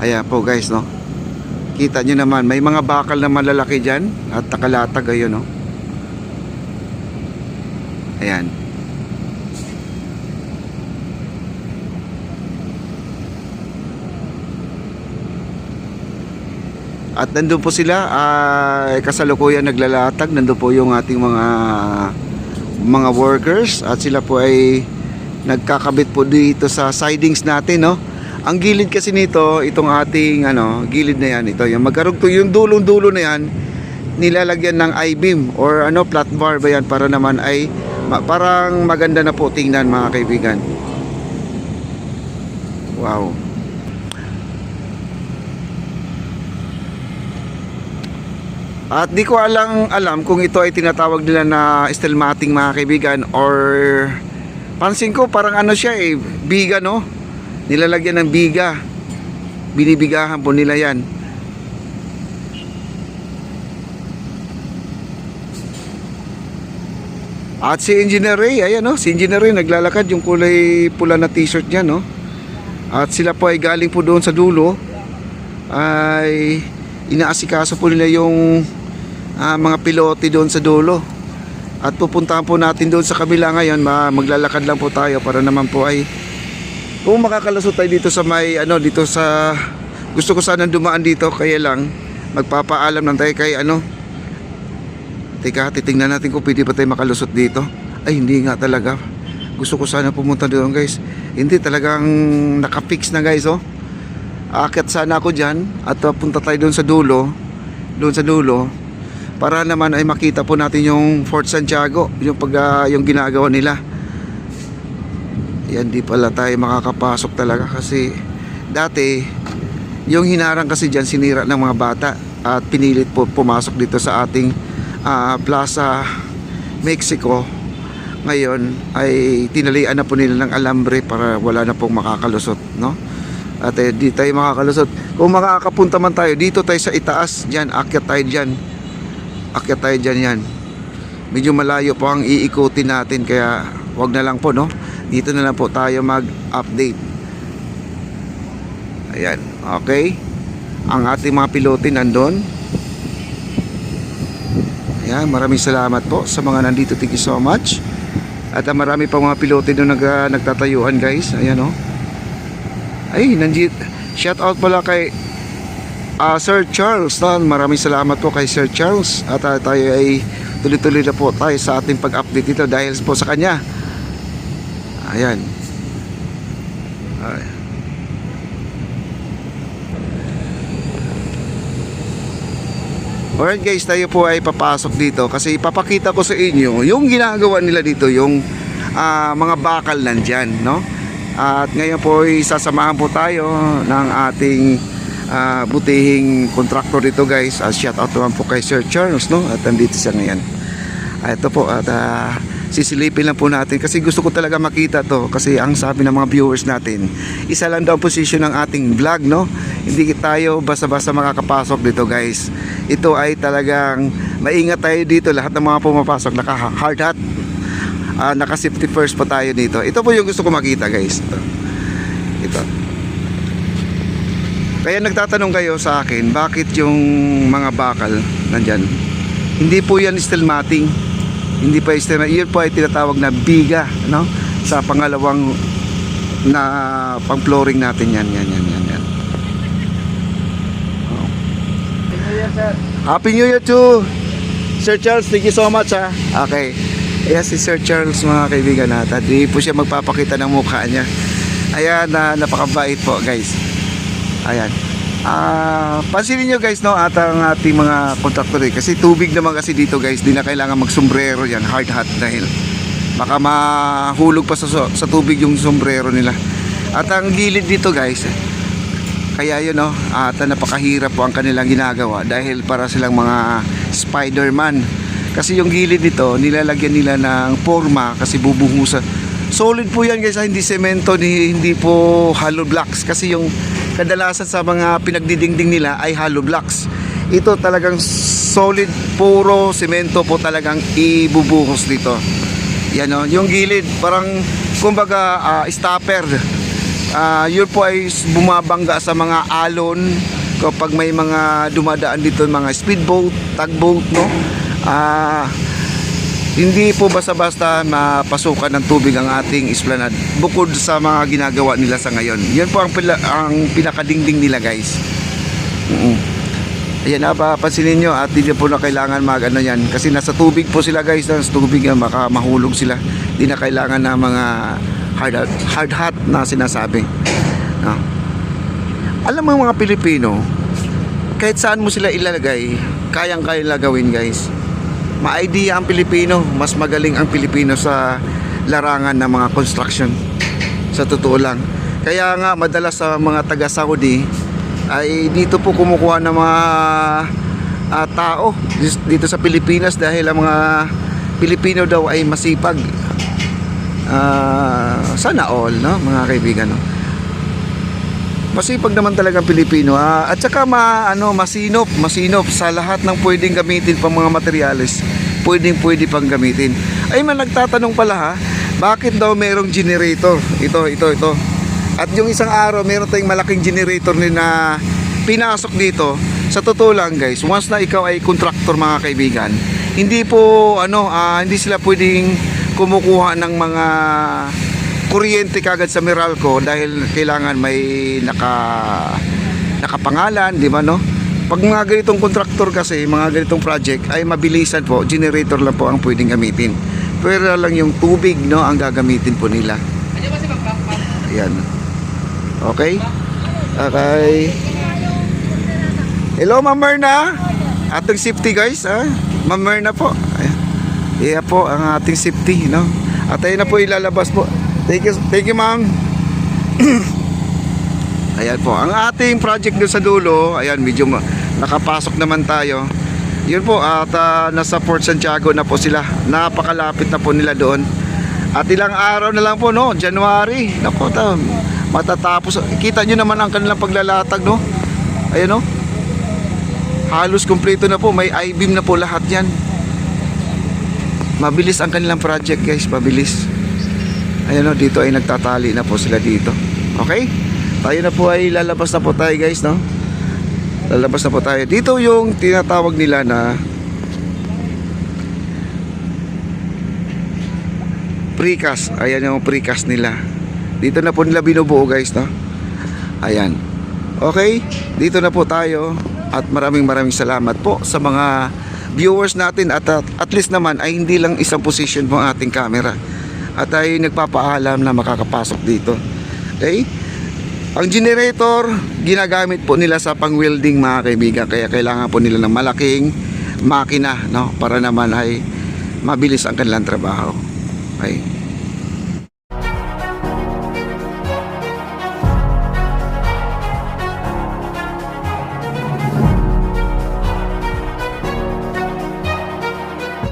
Ayan po guys, no. Kita nyo naman, may mga bakal na malalaki dyan at nakalatag, ayun, no. Ayan. At nandun po sila, kasalukuyan naglalatag. Nandun po yung ating mga workers at sila po ay nagkakabit po dito sa sidings natin, no. Ang gilid kasi nito, itong ating gilid na yan, ito yung magkarugtong, yung dulong-dulo na yan, nilalagyan ng I-beam or flat bar ba yan, para naman ay parang maganda na po tingnan, mga kaibigan. Wow. At di ko alam kung ito ay tinatawag nila na steel matting, mga kaibigan, or pansin ko parang siya biga, no. Nilalagyan ng biga, binibigahan po nila yan. At si Engineer Ray, ayan, no, si Engineer Ray naglalakad, yung kulay pula na t-shirt niya, no. At sila po ay galing po doon sa dulo, ay inaasikaso po nila yung mga pilote doon sa dulo. At pupuntahan po natin doon sa kabila ngayon. Maglalakad lang po tayo para naman po ay kung makakalusot tayo dito sa may dito sa, gusto ko sana dumaan dito, kaya lang magpapaalam lang tayo kay teka, titingnan natin kung pwede pa tayo makalusot dito. Ay, hindi nga talaga. Gusto ko sana pumunta doon, guys. Hindi, talagang nakafix na, guys, oh. Aakyat sana ako dyan at punta tayo doon sa dulo, para naman ay makita po natin yung Fort Santiago, yung ginagawa nila. Yan, di pala tayo makakapasok talaga kasi dati yung hinarang kasi dyan sinira ng mga bata at pinilit po pumasok dito sa ating Plaza Mexico. Ngayon ay tinalian na po nila ng alambre para wala na pong makakalusot, no? At di tayo makakalusot. Kung makakapunta man tayo dito tayo sa itaas dyan, akyat tayo dyan yan. Medyo malayo po ang iikutin natin, kaya wag na lang po, no. Dito na lang po tayo mag-update. Ayan, okay. Ang ating mga pilote nandun. Ayan, maraming salamat po sa mga nandito. Thank you so much. At marami pa mga pilote doon nagtatayuan, guys. Ayan, oh. Ay, shout out pala kay Sir Charles, no? Maraming salamat po kay Sir Charles. At tayo ay tuloy-tuloy na po tayo sa ating pag-update dito dahil po sa kanya. Ayan. Alright, guys, tayo po ay papasok dito kasi ipapakita ko sa inyo yung ginagawa nila dito, yung mga bakal nandyan, no? At ngayon po ay sasamahan po tayo ng ating butihing contractor dito, guys. Shout out naman po kay Sir Charles, no? At nandito siya ngayon. Ito po, at sisilipin lang po natin kasi gusto ko talaga makita to, kasi ang sabi ng mga viewers natin, isa lang daw position ng ating vlog, no. Hindi tayo basta-basta makakapasok dito, guys. Ito ay talagang maingat tayo dito. Lahat ng mga pumapasok naka hard hat, naka safety first pa tayo dito. Ito po yung gusto ko makita, guys. Ito. Kaya nagtatanong kayo sa akin, bakit yung mga bakal nandyan? Hindi po yan steel matting. Hindi pa steel matting. Yun po ay tinatawag na biga, no? Sa pangalawang na pang flooring natin yan. Oh. Happy New Year to Sir Charles. Thank you so much, ha. Okay. Ayan si Sir Charles, mga kaibigan natin. Di po siya magpapakita ng mukha niya. Ayan, napakabait po, guys. Ayan. Pansinin nyo, guys, no, at ang ating mga contractor, kasi tubig naman kasi dito, guys. Di na kailangan magsombrero yan, hard hat, dahil baka mahulog pa sa tubig yung sombrero nila. At ang gilid dito, guys, kaya yun, no, at napakahirap po ang kanilang ginagawa dahil para silang mga Spider-Man. Kasi yung gilid nito nilalagyan nila ng forma kasi bubuhusan. Solid po yan, guys, hindi semento, hindi po hollow blocks, kasi yung kadalasan sa mga pinagdidingding nila ay hollow blocks. Ito talagang solid, puro semento po talagang ibubuhos dito. Yan, no? Yung gilid parang kumbaga stopper Yun po ay bumabangga sa mga alon kapag may mga dumadaan dito, mga speedboat, tugboat, no? Hindi po basta-basta mapasukan ng tubig ang ating esplanade bukod sa mga ginagawa nila sa ngayon. Yan po ang pinakadingding nila, guys. Ayan, papansinin nyo at hindi po na kailangan mag-ano yan kasi nasa tubig po sila, guys. Nasa tubig baka mahulog sila. Hindi na kailangan ng mga hard hat na sinasabi. Alam mo mga Pilipino, kahit saan mo sila ilalagay, kayang-kaya gawin, guys. Ma-idea ang Pilipino, mas magaling ang Pilipino sa larangan ng mga construction. Sa totoo lang. Kaya nga madalas sa mga taga-Saudi ay dito po kumukuha ng mga tao dito sa Pilipinas dahil ang mga Pilipino daw ay masipag. Sana all, no, mga kaibigan, no? Masipag naman talaga ang Pilipino, at saka masinop sa lahat ng pwedeng gamitin pang mga materyales. Pwede pang gamitin. Ay man nagtatanong pala, bakit daw merong generator? Ito. At yung isang araw meron tayong malaking generator na pinasok dito. Sa totoo lang, guys, once na ikaw ay contractor, mga kaibigan, hindi po hindi sila pwedeng kumukuha ng mga kuryente kagad sa Meralco dahil kailangan may nakapangalan, di ba, no? Pag mga ganitong contractor kasi, mga ganitong project ay mabilisan po, generator lang po ang pwedeng gamitin. Pero lang yung tubig, no, ang gagamitin po nila. Ayan. Okay? Hello, Ma'am Merna. Ating safety, guys, Ma'am Merna po. Ayan po ang ating safety, no? At ayun na po ilalabas po. Thank you, ma'am. Ayan po, ang ating project doon sa dulo. Ayan, medyo nakapasok naman tayo. Yun po, at nasa Port Santiago na po sila. Napakalapit na po nila doon. At ilang araw na lang po, no? January. Napo, matatapos. Kita nyo naman ang kanilang paglalatag, no? Ayan, no? Halos kumpleto na po. May I-beam na po lahat yan. Mabilis ang kanilang project, guys. Mabilis. Ayan, no, dito ay nagtatali na po sila dito. Okay? Tayo na po ay lalabas na po tayo, guys, no? Lalabas na po tayo. Dito yung tinatawag nila na precast. Ayan yung precast nila. Dito na po nila binubuo, guys, no? Ayan. Okay? Dito na po tayo. At maraming salamat po sa mga viewers natin. At least naman ay hindi lang isang position po ang ating camera. At ay nagpapaalam na makakapasok dito. Okay? Ang generator, ginagamit po nila sa pang-welding, mga kaibigan. Kaya kailangan po nila ng malaking makina, no? Para naman ay mabilis ang kanilang trabaho. Okay?